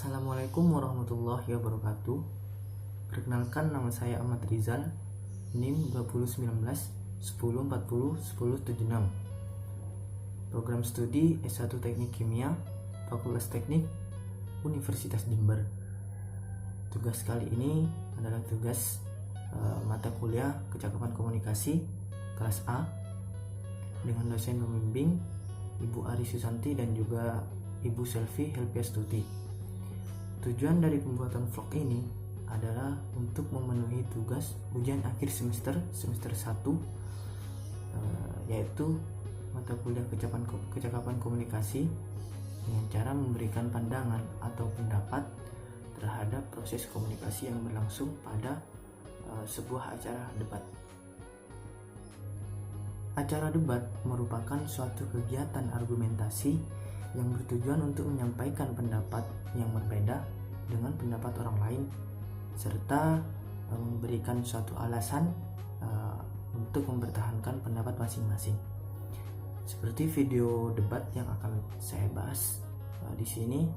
Assalamualaikum warahmatullahi wabarakatuh. Perkenalkan, nama saya Ahmad Rizal, NIM 2019 1040 1076. Program studi S1 Teknik Kimia, Fakultas Teknik, Universitas Jember. Tugas kali ini adalah tugas mata kuliah Kecakapan Komunikasi kelas A dengan dosen pembimbing Ibu Ari Susanti dan juga Ibu Selvi Helpiastuti. Tujuan dari pembuatan vlog ini adalah untuk memenuhi tugas ujian akhir semester 1, yaitu mata kuliah Kecakapan Komunikasi, dengan cara memberikan pandangan atau pendapat terhadap proses komunikasi yang berlangsung pada sebuah acara debat. Acara debat merupakan suatu kegiatan argumentasi yang bertujuan untuk menyampaikan pendapat yang berbeda dengan pendapat orang lain, serta memberikan suatu alasan untuk mempertahankan pendapat masing-masing. Seperti video debat yang akan saya bahas di sini,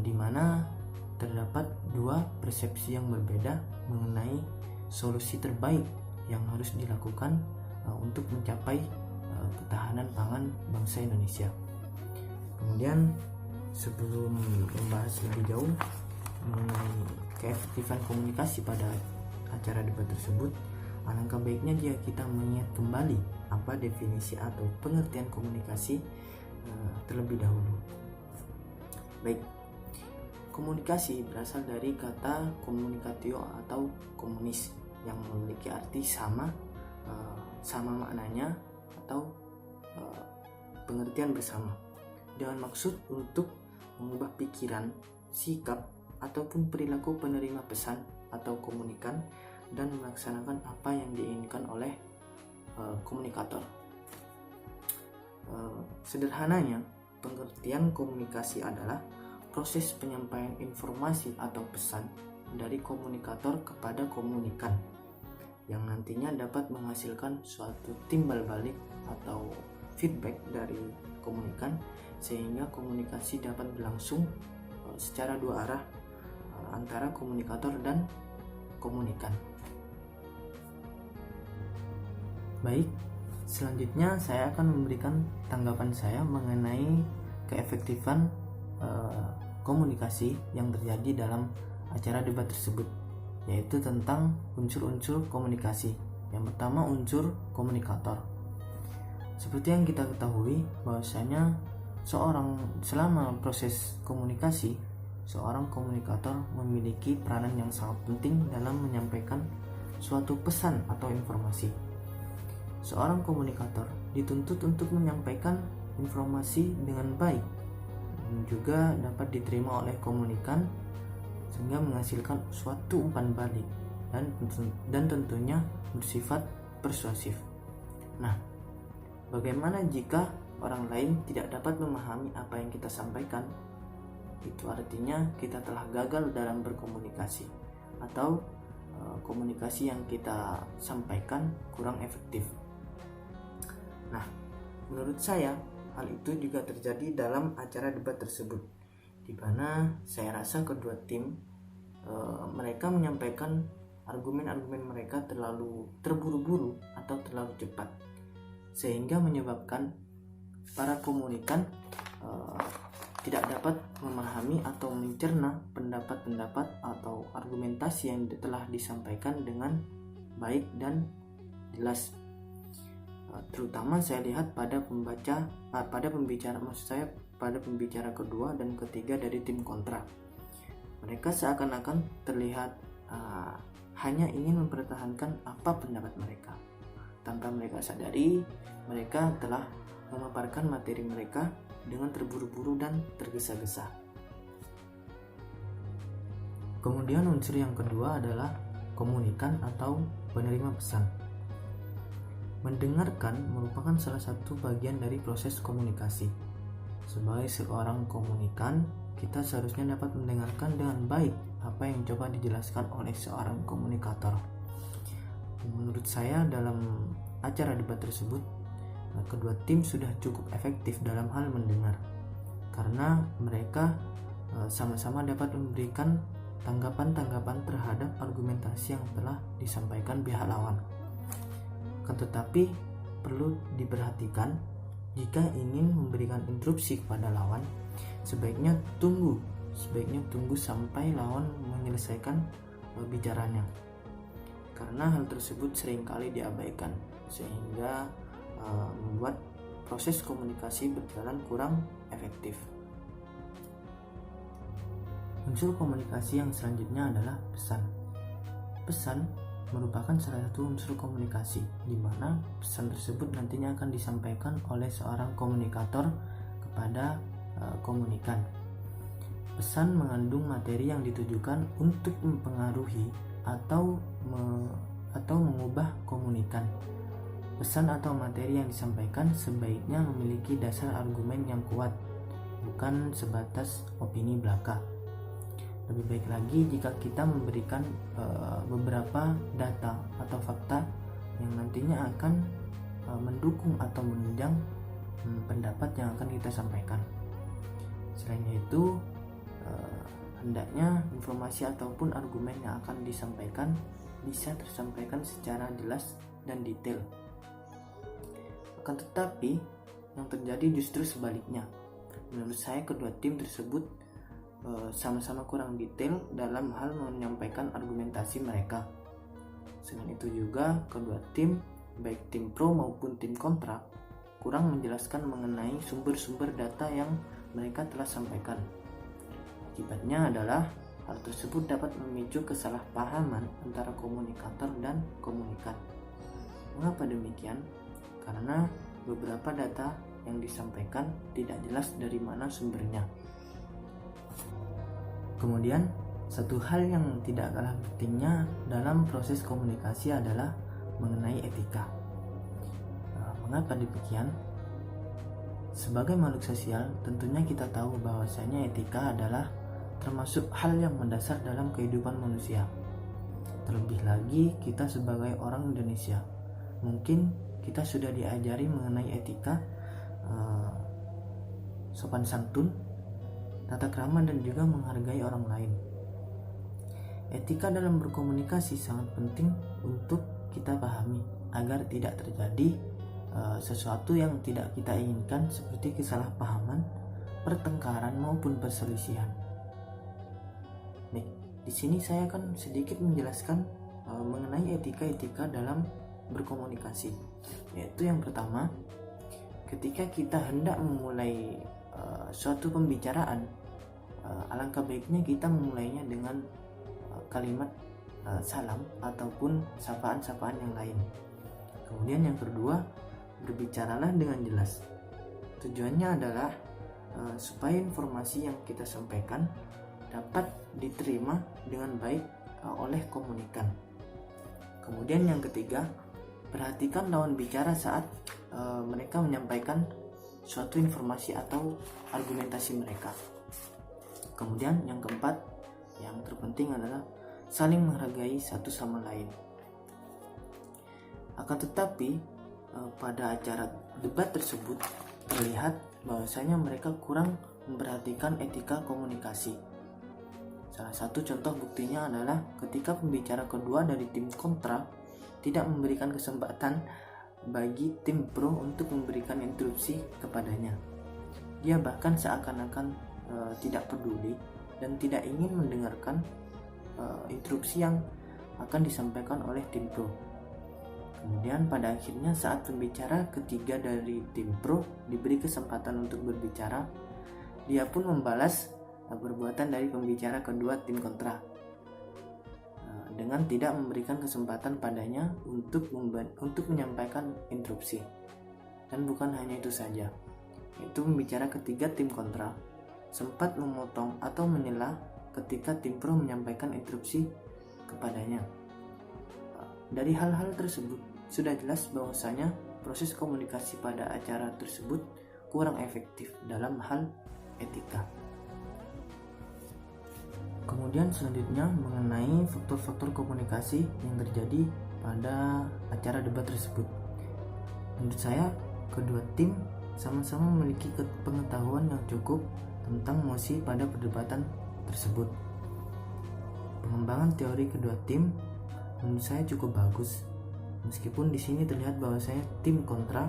di mana terdapat dua persepsi yang berbeda mengenai solusi terbaik yang harus dilakukan untuk mencapai ketahanan pangan bangsa Indonesia. Kemudian, sebelum membahas lebih jauh mengenai keefektifan komunikasi pada acara debat tersebut, alangkah baiknya jika kita mengingat kembali apa definisi atau pengertian komunikasi terlebih dahulu. Baik, komunikasi berasal dari kata communicatio atau komunis yang memiliki arti sama maknanya atau pengertian bersama, dengan maksud untuk mengubah pikiran, sikap, ataupun perilaku penerima pesan atau komunikan dan melaksanakan apa yang diinginkan oleh komunikator. Sederhananya, pengertian komunikasi adalah proses penyampaian informasi atau pesan dari komunikator kepada komunikan yang nantinya dapat menghasilkan suatu timbal balik atau feedback dari komunikan, sehingga komunikasi dapat berlangsung secara dua arah antara komunikator dan komunikan. Baik, selanjutnya saya akan memberikan tanggapan saya mengenai keefektifan komunikasi yang terjadi dalam acara debat tersebut, yaitu tentang unsur-unsur komunikasi. Yang pertama, unsur komunikator. Seperti yang kita ketahui bahwasanya selama proses komunikasi, seorang komunikator memiliki peranan yang sangat penting dalam menyampaikan suatu pesan atau informasi. Seorang komunikator dituntut untuk menyampaikan informasi dengan baik dan juga dapat diterima oleh komunikan sehingga menghasilkan suatu umpan balik dan tentunya bersifat persuasif. Nah, bagaimana jika orang lain tidak dapat memahami apa yang kita sampaikan? Itu artinya kita telah gagal dalam berkomunikasi, atau komunikasi yang kita sampaikan kurang efektif. Nah, menurut saya hal itu juga terjadi dalam acara debat tersebut, di mana saya rasa kedua tim mereka menyampaikan argumen-argumen mereka terlalu terburu-buru atau terlalu cepat, sehingga menyebabkan para komunikan tidak dapat memahami atau mencerna pendapat-pendapat atau argumentasi yang telah disampaikan dengan baik dan jelas. Terutama saya lihat pada pembicara kedua dan ketiga dari tim kontra. Mereka seakan-akan terlihat hanya ingin mempertahankan apa pendapat mereka. Tanpa mereka sadari, mereka telah memaparkan materi mereka dengan terburu-buru dan tergesa-gesa. Kemudian unsur yang kedua adalah komunikan atau penerima pesan. Mendengarkan merupakan salah satu bagian dari proses komunikasi. Sebagai seorang komunikan, kita seharusnya dapat mendengarkan dengan baik apa yang coba dijelaskan oleh seorang komunikator. Menurut saya, dalam acara debat tersebut, kedua tim sudah cukup efektif dalam hal mendengar, karena mereka sama-sama dapat memberikan tanggapan-tanggapan terhadap argumentasi yang telah disampaikan pihak lawan. Tetapi perlu diperhatikan, jika ingin memberikan interupsi kepada lawan, sebaiknya tunggu sampai lawan menyelesaikan bicaranya, karena hal tersebut seringkali diabaikan sehingga membuat proses komunikasi berjalan kurang efektif. Unsur komunikasi yang selanjutnya adalah pesan. Pesan merupakan salah satu unsur komunikasi, di mana pesan tersebut nantinya akan disampaikan oleh seorang komunikator kepada komunikan. Pesan mengandung materi yang ditujukan untuk mempengaruhi atau mengubah komunikan. Pesan atau materi yang disampaikan sebaiknya memiliki dasar argumen yang kuat, bukan sebatas opini belaka. Lebih baik lagi jika kita memberikan beberapa data atau fakta yang nantinya akan mendukung atau menunjang pendapat yang akan kita sampaikan. Selain itu, hendaknya informasi ataupun argumen yang akan disampaikan bisa tersampaikan secara jelas dan detail. Akan tetapi, yang terjadi justru sebaliknya. Menurut saya, kedua tim tersebut sama-sama kurang detail dalam hal menyampaikan argumentasi mereka. Selain itu juga, kedua tim, baik tim pro maupun tim kontra, kurang menjelaskan mengenai sumber-sumber data yang mereka telah sampaikan. Akibatnya adalah hal tersebut dapat memicu kesalahpahaman antara komunikator dan komunikan. Mengapa demikian? Karena beberapa data yang disampaikan tidak jelas dari mana sumbernya. Kemudian, satu hal yang tidak kalah pentingnya dalam proses komunikasi adalah mengenai etika. Mengapa demikian? Sebagai makhluk sosial, tentunya kita tahu bahwasanya etika adalah termasuk hal yang mendasar dalam kehidupan manusia. Terlebih lagi kita sebagai orang Indonesia, mungkin kita sudah diajari mengenai etika, sopan santun, tata krama, dan juga menghargai orang lain. Etika dalam berkomunikasi sangat penting untuk kita pahami agar tidak terjadi sesuatu yang tidak kita inginkan, seperti kesalahpahaman, pertengkaran maupun perselisihan. Nih, di sini saya akan sedikit menjelaskan mengenai etika-etika dalam berkomunikasi. Yaitu yang pertama, ketika kita hendak memulai suatu pembicaraan, alangkah baiknya kita memulainya dengan kalimat salam ataupun sapaan-sapaan yang lain. Kemudian yang kedua, berbicaralah dengan jelas. Tujuannya adalah supaya informasi yang kita sampaikan dapat diterima dengan baik oleh komunikan. Kemudian yang ketiga, perhatikan lawan bicara saat mereka menyampaikan suatu informasi atau argumentasi mereka. Kemudian yang keempat, yang terpenting adalah saling menghargai satu sama lain. Akan tetapi pada acara debat tersebut terlihat bahwasanya mereka kurang memperhatikan etika komunikasi. Salah satu contoh buktinya adalah ketika pembicara kedua dari tim kontra tidak memberikan kesempatan bagi tim pro untuk memberikan interupsi kepadanya. Dia bahkan seakan-akan tidak peduli dan tidak ingin mendengarkan interupsi yang akan disampaikan oleh tim pro. Kemudian pada akhirnya saat pembicara ketiga dari tim pro diberi kesempatan untuk berbicara, dia pun membalas perbuatan dari pembicara kedua tim kontra dengan tidak memberikan kesempatan padanya untuk menyampaikan interupsi. Dan bukan hanya itu saja, yaitu pembicara ketiga tim kontra sempat memotong atau menyela ketika tim pro menyampaikan interupsi kepadanya. Dari hal-hal tersebut sudah jelas bahwasanya proses komunikasi pada acara tersebut kurang efektif dalam hal etika. Kemudian selanjutnya mengenai faktor-faktor komunikasi yang terjadi pada acara debat tersebut. Menurut saya, kedua tim sama-sama memiliki pengetahuan yang cukup tentang mosi pada perdebatan tersebut. Pengembangan teori kedua tim menurut saya cukup bagus, meskipun di sini terlihat bahwasanya tim kontra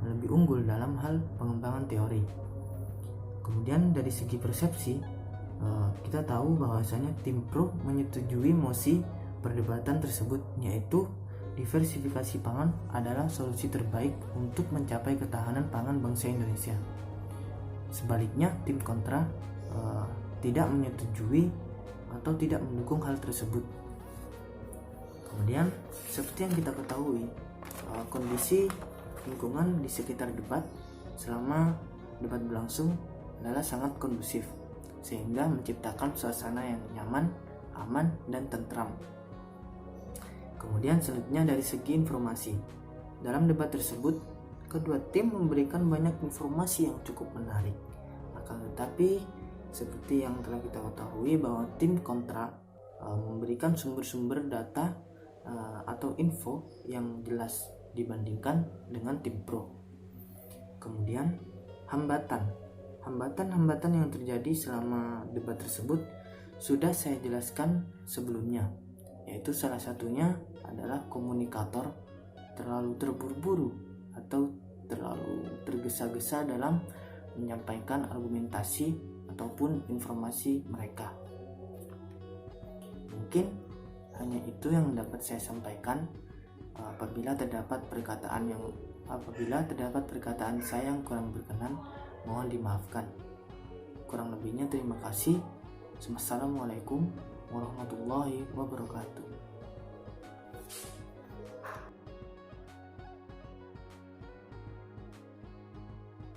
lebih unggul dalam hal pengembangan teori. Kemudian dari segi persepsi, kita tahu bahwasanya tim pro menyetujui mosi perdebatan tersebut, yaitu diversifikasi pangan adalah solusi terbaik untuk mencapai ketahanan pangan bangsa Indonesia. Sebaliknya, tim kontra tidak menyetujui atau tidak mendukung hal tersebut. Kemudian, seperti yang kita ketahui, kondisi lingkungan di sekitar debat selama debat berlangsung adalah sangat kondusif, sehingga menciptakan suasana yang nyaman, aman, dan tentram. Kemudian selanjutnya dari segi informasi. Dalam debat tersebut, kedua tim memberikan banyak informasi yang cukup menarik. Akan tetapi, seperti yang telah kita ketahui bahwa tim kontra memberikan sumber-sumber data atau info yang jelas dibandingkan dengan tim pro. Kemudian hambatan yang terjadi selama debat tersebut sudah saya jelaskan sebelumnya, yaitu salah satunya adalah komunikator terlalu terburu-buru atau terlalu tergesa-gesa dalam menyampaikan argumentasi ataupun informasi mereka. Mungkin hanya itu yang dapat saya sampaikan. Apabila terdapat perkataan saya yang kurang berkenan, mohon dimaafkan. Kurang lebihnya terima kasih. Wassalamualaikum warahmatullahi wabarakatuh.